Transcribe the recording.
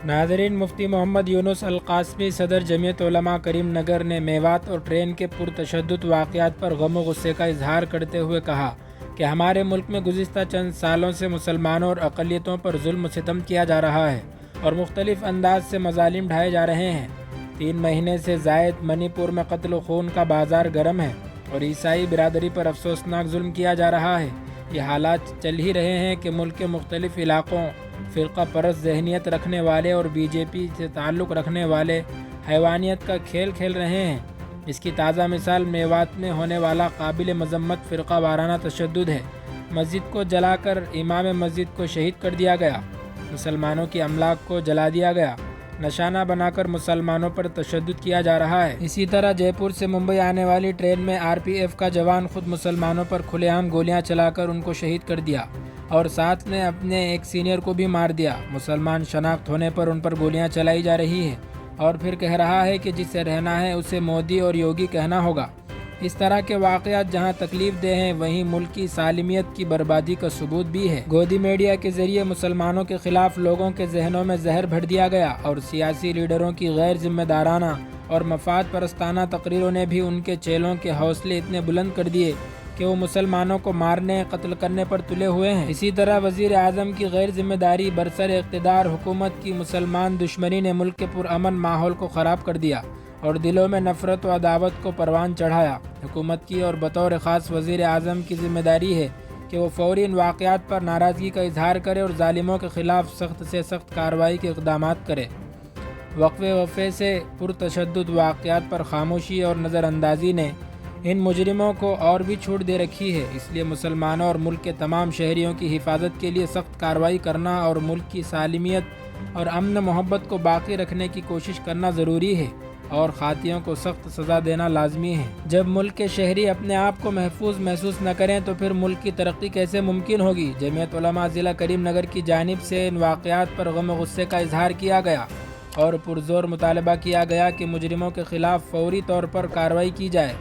ناظرین، مفتی محمد یونس القاسمی صدر جمعیت علماء کریم نگر نے میوات اور ٹرین کے پرتشدد واقعات پر غم و غصے کا اظہار کرتے ہوئے کہا کہ ہمارے ملک میں گزشتہ چند سالوں سے مسلمانوں اور اقلیتوں پر ظلم و ستم کیا جا رہا ہے اور مختلف انداز سے مظالم ڈھائے جا رہے ہیں۔ 3 مہینے سے زائد منی پور میں قتل و خون کا بازار گرم ہے اور عیسائی برادری پر افسوسناک ظلم کیا جا رہا ہے۔ یہ حالات چل ہی رہے ہیں کہ ملک کے مختلف علاقوں فرقہ پرست ذہنیت رکھنے والے اور بی جے پی سے تعلق رکھنے والے حیوانیت کا کھیل کھیل رہے ہیں۔ اس کی تازہ مثال میوات میں ہونے والا قابل مذمت فرقہ وارانہ تشدد ہے۔ مسجد کو جلا کر امام مسجد کو شہید کر دیا گیا، مسلمانوں کی املاک کو جلا دیا گیا، نشانہ بنا کر مسلمانوں پر تشدد کیا جا رہا ہے۔ اسی طرح جے پور سے ممبئی آنے والی ٹرین میں آر پی ایف کا جوان خود مسلمانوں پر کھلے عام گولیاں چلا کر ان کو شہید کر دیا اور ساتھ میں اپنے ایک سینئر کو بھی مار دیا۔ مسلمان شناخت ہونے پر ان پر گولیاں چلائی جا رہی ہیں اور پھر کہہ رہا ہے کہ جسے رہنا ہے اسے مودی اور یوگی کہنا ہوگا۔ اس طرح کے واقعات جہاں تکلیف دہ ہیں وہیں ملک کی سالمیت کی بربادی کا ثبوت بھی ہے۔ گودی میڈیا کے ذریعے مسلمانوں کے خلاف لوگوں کے ذہنوں میں زہر بھر دیا گیا اور سیاسی لیڈروں کی غیر ذمہ دارانہ اور مفاد پرستانہ تقریروں نے بھی ان کے چیلوں کے حوصلے اتنے بلند کر دیے کہ وہ مسلمانوں کو مارنے قتل کرنے پر تلے ہوئے ہیں۔ اسی طرح وزیر اعظم کی غیر ذمہ داری برسر اقتدار حکومت کی مسلمان دشمنی نے ملک کے پرامن ماحول کو خراب کر دیا اور دلوں میں نفرت و عداوت کو پروان چڑھایا۔ حکومت کی اور بطور خاص وزیر اعظم کی ذمہ داری ہے کہ وہ فوری ان واقعات پر ناراضگی کا اظہار کرے اور ظالموں کے خلاف سخت سے سخت کارروائی کے اقدامات کرے۔ وقفے سے پرتشدد واقعات پر خاموشی اور نظر اندازی نے ان مجرموں کو اور بھی چھوٹ دے رکھی ہے، اس لیے مسلمانوں اور ملک کے تمام شہریوں کی حفاظت کے لیے سخت کارروائی کرنا اور ملک کی سالمیت اور امن محبت کو باقی رکھنے کی کوشش کرنا ضروری ہے اور خاطیوں کو سخت سزا دینا لازمی ہے۔ جب ملک کے شہری اپنے آپ کو محفوظ محسوس نہ کریں تو پھر ملک کی ترقی کیسے ممکن ہوگی؟ جمعیت علماء ضلع کریم نگر کی جانب سے ان واقعات پر غم و غصے کا اظہار کیا گیا اور پرزور مطالبہ کیا گیا کہ مجرموں کے خلاف فوری طور پر کارروائی کی جائے۔